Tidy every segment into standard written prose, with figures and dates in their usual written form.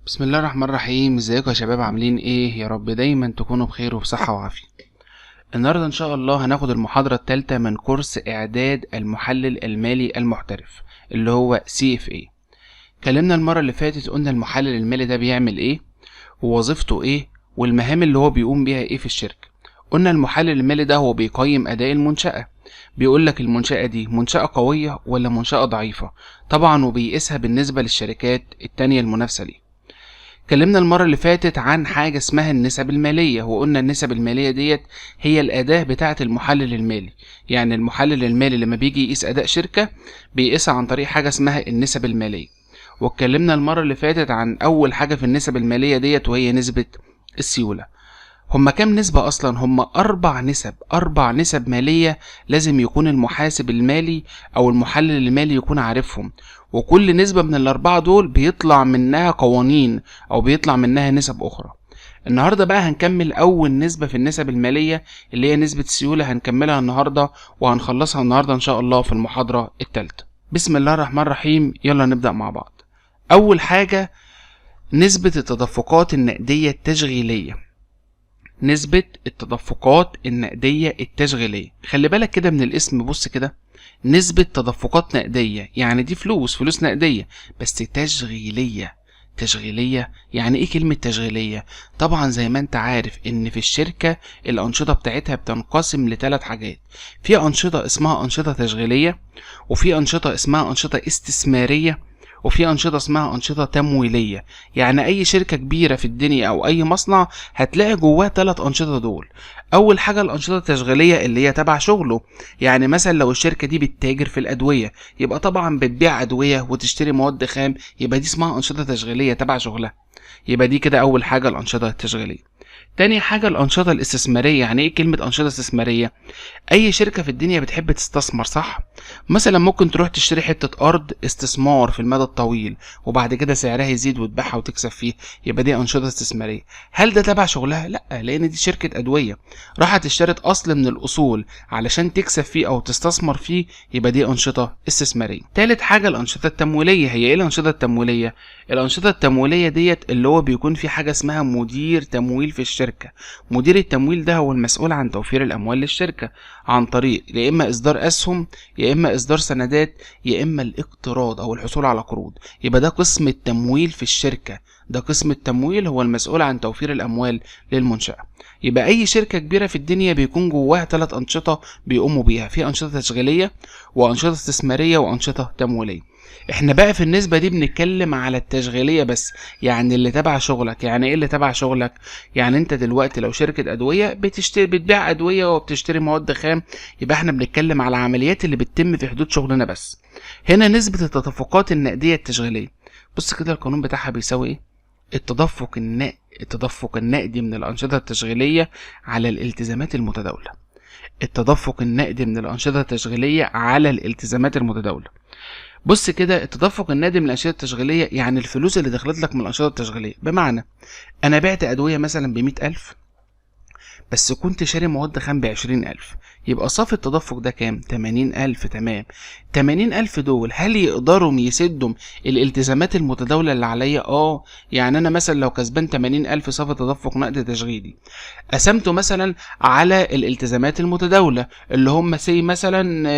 بسم الله الرحمن الرحيم. ازيكم يا شباب؟ عاملين ايه؟ يا رب دايما تكونوا بخير وبصحة وعافية. النهاردة ان شاء الله هناخد المحاضرة الثالثة من كورس اعداد المحلل المالي المحترف اللي هو CFA. اتكلمنا المرة اللي فاتت، قلنا المحلل المالي ده بيعمل ايه ووظيفته ايه والمهام اللي هو بيقوم بيها ايه في الشركة. قلنا المحلل المالي ده هو بيقيم اداء المنشأة، بيقولك المنشأة دي منشأة قوية ولا منشأة ضعيفة طبعا، وبيقيسها بالنسبة للشركات التانية المنافسة ليه. اتكلمنا المرة اللي فاتت عن حاجة اسمها النسب المالية، وقلنا النسب المالية ديت هي الأداة بتاعة المحلل المالي. يعني المحلل المالي لما بيجي يقيس أداء شركة بيقيسها عن طريق حاجة اسمها النسب المالية. واتكلمنا المرة اللي فاتت عن أول حاجة في النسب المالية ديت وهي نسبة السيولة. هما كام نسبة أصلا؟ هما أربع نسب مالية لازم يكون المحاسب المالي أو المحلل المالي يكون عارفهم، وكل نسبة من الأربعة دول بيطلع منها قوانين أو بيطلع منها نسب أخرى. النهاردة بقى هنكمل أول نسبة في النسب المالية اللي هي نسبة السيولة، هنكملها النهاردة وهنخلصها النهاردة إن شاء الله في المحاضرة الثالثة. بسم الله الرحمن الرحيم، يلا نبدأ مع بعض. أول حاجة نسبة التدفقات النقدية التشغيلية. نسبة التدفقات النقدية التشغيلية، خلي بالك كده من الاسم، بص كده، نسبة تدفقات نقدية يعني دي فلوس نقدية بس تشغيلية. يعني ايه كلمة تشغيلية؟ طبعا زي ما انت عارف ان في الشركة الانشطة بتاعتها بتنقسم لثلاث حاجات. في انشطة اسمها انشطة تشغيلية، وفي انشطة اسمها انشطة استثمارية، وفي أنشطة اسمها أنشطة تمويلية. يعني أي شركة كبيرة في الدنيا أو أي مصنع هتلاقي جواه 3 أنشطة دول. أول حاجة الأنشطة التشغيلية اللي هي تبع شغله، يعني مثلا لو الشركة دي بتتاجر في الأدوية يبقى طبعا بتبيع أدوية وتشتري مواد خام، يبقى دي اسمها أنشطة تشغيلية تبع شغلها. يبقى دي كده أول حاجة الأنشطة التشغيلية. تاني حاجة الأنشطة الاستثمارية. يعني ايه كلمة أنشطة استثمارية؟ أي شركة في الدنيا بتحب تستثمر، صح؟ مثلا ممكن تروح تشتري حتة أرض استثمار في المدى الطويل وبعد كده سعرها يزيد وتبيعها وتكسب فيه، يبقى دي أنشطة استثمارية. هل ده تبع شغلها؟ لأ، لأن دي شركة أدوية راحت اشترت أصل من الأصول علشان تكسب فيه أو تستثمر فيه، يبقى دي أنشطة استثمارية. تالت حاجة الأنشطة التمويلية. هي ايه الأنشطة التمويلية؟ الأنشطة التمويلية ديت اللي هو بيكون في حاجة اسمها مدير تمويل في الشركة. مدير التمويل ده هو المسؤول عن توفير الأموال للشركة عن طريق يا إما إصدار أسهم، يا إما إصدار سندات، يا إما الاقتراض أو الحصول على قروض. يبقى ده قسم التمويل في الشركة، ده قسم التمويل هو المسؤول عن توفير الأموال للمنشأة. يبقى أي شركة كبيرة في الدنيا بيكون جواها 3 أنشطة بيقوموا بيها، في أنشطة تشغيلية وأنشطة استثمارية وأنشطة تمويلية. احنا بقى في النسبة دي بنتكلم على التشغيلية بس، يعني اللي تبع شغلك. يعني ايه اللي تبع شغلك؟ يعني انت دلوقتي لو شركة ادوية بتبيع ادوية وبتشتري مواد خام، يبقى احنا بنتكلم على العمليات اللي بتتم في حدود شغلنا بس. هنا نسبة التدفقات النقدية التشغيلية، بص كده القانون بتاعها بيساوي ايه؟ التدفق النقدي من الأنشطة التشغيلية على الالتزامات المتداولة. التدفق النقدي من الأنشطة التشغيلية على الالتزامات المتداولة. بص كده، التدفق النقدي من الأنشطة التشغيلية يعني الفلوس اللي دخلت لك من الأنشطة التشغيلية. بمعنى أنا بعت أدوية مثلا ب100,000 بس كنت شاري مواد خام ب20,000، يبقى صافي التدفق ده كام؟ 80,000. تمام، 80,000 دول هل يقدروا يسدوا الالتزامات المتداولة اللي عليا؟ يعني أنا مثلا لو كسبان 80,000 صافي تدفق نقد تشغيلي، قسمته مثلا على الالتزامات المتداولة اللي هم مثلا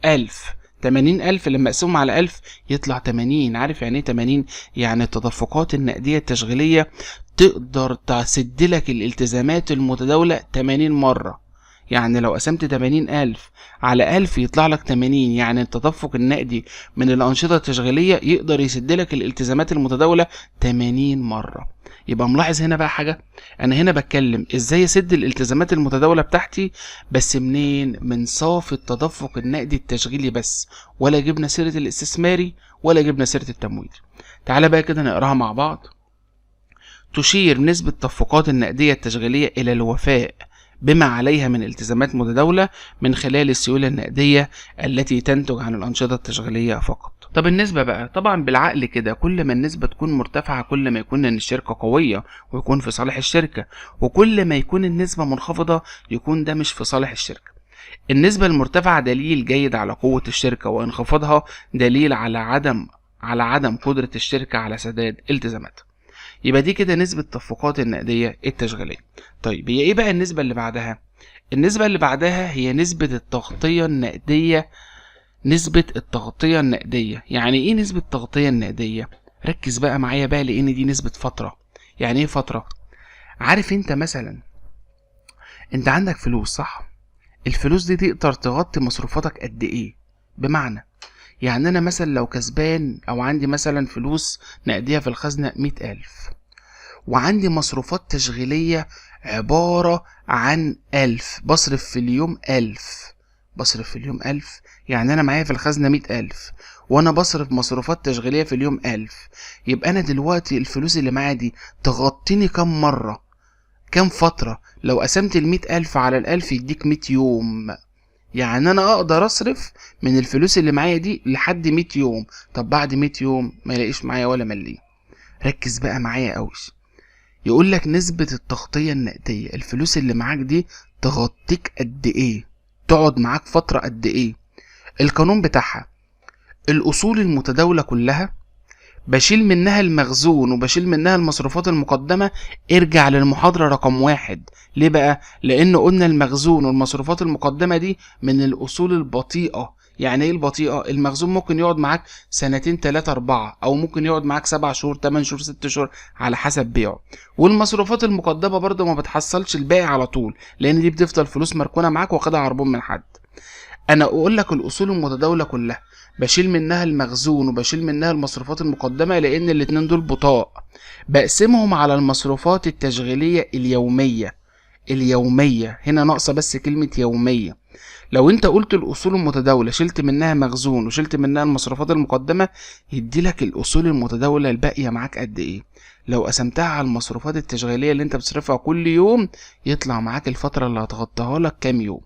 1000. 80,000 لما اقسمهم على 1000 يطلع 80. عارف يعني ايه 80؟ يعني التدفقات النقدية التشغيلية تقدر تسدلك الالتزامات المتداولة 80 مرة. يعني لو قسمت 80,000 على 1000 يطلع لك 80، يعني التدفق النقدي من الأنشطة التشغيلية يقدر يسدلك الالتزامات المتداولة 80 مرة. يبقى ملاحظ هنا بقى حاجة، أنا هنا بتكلم إزاي أسد الالتزامات المتداولة بتاعتي، بس منين؟ من صافي التدفق النقدي التشغيلي بس، ولا جبنا سيرة الاستثماري ولا جبنا سيرة التمويل. تعالى بقى كده نقراها مع بعض. تشير نسبة التدفقات النقدية التشغيلية إلى الوفاء بما عليها من التزامات متداولة من خلال السيولة النقدية التي تنتج عن الأنشطة التشغيلية فقط. طب النسبة بقى، طبعا بالعقل كده كل ما النسبة تكون مرتفعة كل ما يكون ان الشركة قوية ويكون في صالح الشركة، وكل ما يكون النسبة منخفضة يكون ده مش في صالح الشركة. النسبة المرتفعة دليل جيد على قوة الشركة، وانخفاضها دليل على عدم على عدم قدرة الشركة على سداد التزاماتها. يبقى دي كده نسبة التدفقات النقدية التشغيلية. طيب هي ايه بقى النسبة اللي بعدها؟ النسبة اللي بعدها هي نسبة التغطية النقدية. نسبة التغطية النقدية يعني ايه نسبة التغطية النقدية؟ ركز بقى معايا بقى، لان دي نسبة فترة. يعني ايه فترة؟ عارف انت مثلا انت عندك فلوس، صح؟ الفلوس دي تقدر تغطي مصروفاتك قد ايه؟ بمعنى يعني انا مثلا لو كسبان او عندي مثلا فلوس نقدية في الخزنة 100,000، وعندي مصروفات تشغيلية عبارة عن 1000، بصرف في اليوم 1000. يعني أنا معايا في الخزنة 100,000 وأنا بصرف مصروفات تشغيلية في اليوم 1000. يبقى أنا دلوقتي الفلوس اللي معايا دي تغطيني كم مرة، كم فترة؟ لو قسمت 100,000 على 1000 يديك 100 يوم. يعني أنا أقدر أصرف من الفلوس اللي معايا دي لحد 100 يوم. طب بعد 100 يوم ما يلاقيش معايا ولا مليم. ركز بقى معايا قوي. يقول لك نسبة التغطية النقدية، الفلوس اللي معاك دي تغطيك قد ايه، تقعد معاك فترة قد ايه. القانون بتاعها الأصول المتداولة كلها بشيل منها المخزون وبشيل منها المصروفات المقدمة. ارجع للمحاضرة رقم 1. ليه بقى؟ لأن قلنا المخزون والمصروفات المقدمة دي من الأصول البطيئة. يعني ايه البطيئة؟ المخزون ممكن يقعد معاك 2 3 4 او ممكن يقعد معاك 7 شهور 8 شهور 6 شهور على حسب بيعه. والمصروفات المقدمة برضه ما بتحصلش الباقي على طول، لان دي بتفضل فلوس مركونة معاك واخدها عربون من حد. انا اقول لك الاصول المتداولة كلها بشيل منها المخزون وبشيل منها المصروفات المقدمة، لان الاتنين دول بطاء. بقسمهم على المصروفات التشغيلية اليومية. هنا ناقصة بس كلمة يومية. لو انت قلت الاصول المتداولة شلت منها مخزون وشلت منها المصروفات المقدمة، يدي لك الاصول المتداولة الباقية معاك قد ايه. لو قسمتها على المصروفات التشغيلية اللي انت بتصرفها كل يوم، يطلع معاك الفترة اللي هتغطيها لك كام يوم.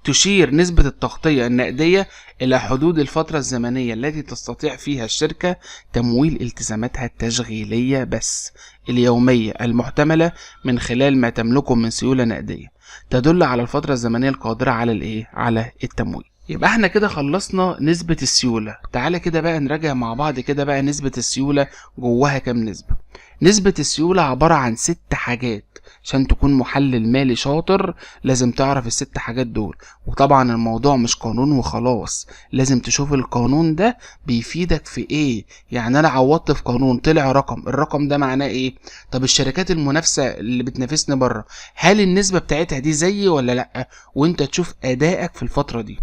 تشير نسبة التغطية النقدية إلى حدود الفترة الزمنية التي تستطيع فيها الشركة تمويل التزاماتها التشغيلية بس اليومية المحتملة من خلال ما تملكه من سيولة نقدية، تدل على الفترة الزمنية القادرة على التمويل. يبقى احنا كده خلصنا نسبة السيولة. تعالى كده بقى نراجع مع بعض كده بقى نسبة السيولة جواها كام نسبة. نسبة السيولة عبارة عن 6 حاجات. عشان تكون محلل مالي شاطر لازم تعرف ال6 حاجات دول. وطبعا الموضوع مش قانون وخلاص، لازم تشوف القانون ده بيفيدك في ايه. يعني انا عوضت في قانون طلع رقم، الرقم ده معناه ايه؟ طب الشركات المنافسة اللي بتنافسني بره، هل النسبة بتاعتها دي زيي ولا لأ؟ وانت تشوف ادائك في الفترة دي.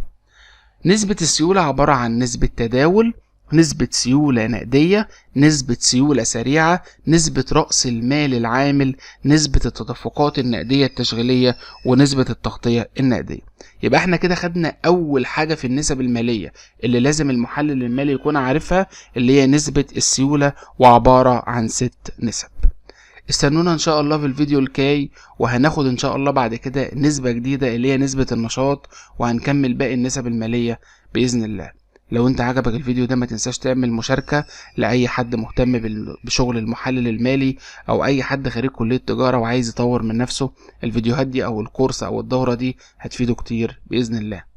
نسبة السيولة عبارة عن نسبة تداول، نسبة سيولة نقدية، نسبة سيولة سريعة، نسبة رأس المال العامل، نسبة التدفقات النقدية التشغيلية، ونسبة التغطية النقدية. يبقى احنا كده خدنا أول حاجة في النسب المالية اللي لازم المحلل المالي يكون عارفها، اللي هي نسبة السيولة، وعبارة عن 6 نسب. استنونا ان شاء الله في الفيديو الجاي، وهناخد ان شاء الله بعد كده نسبة جديدة اللي هي نسبة النشاط، وهنكمل باقي النسب المالية بإذن الله. لو انت عجبك الفيديو ده ما تنساش تعمل مشاركة لأي حد مهتم بشغل المحلل المالي، او اي حد خريج كلية تجارة وعايز يطور من نفسه. الفيديوهات دي او الكورس او الدورة دي هتفيده كتير بإذن الله.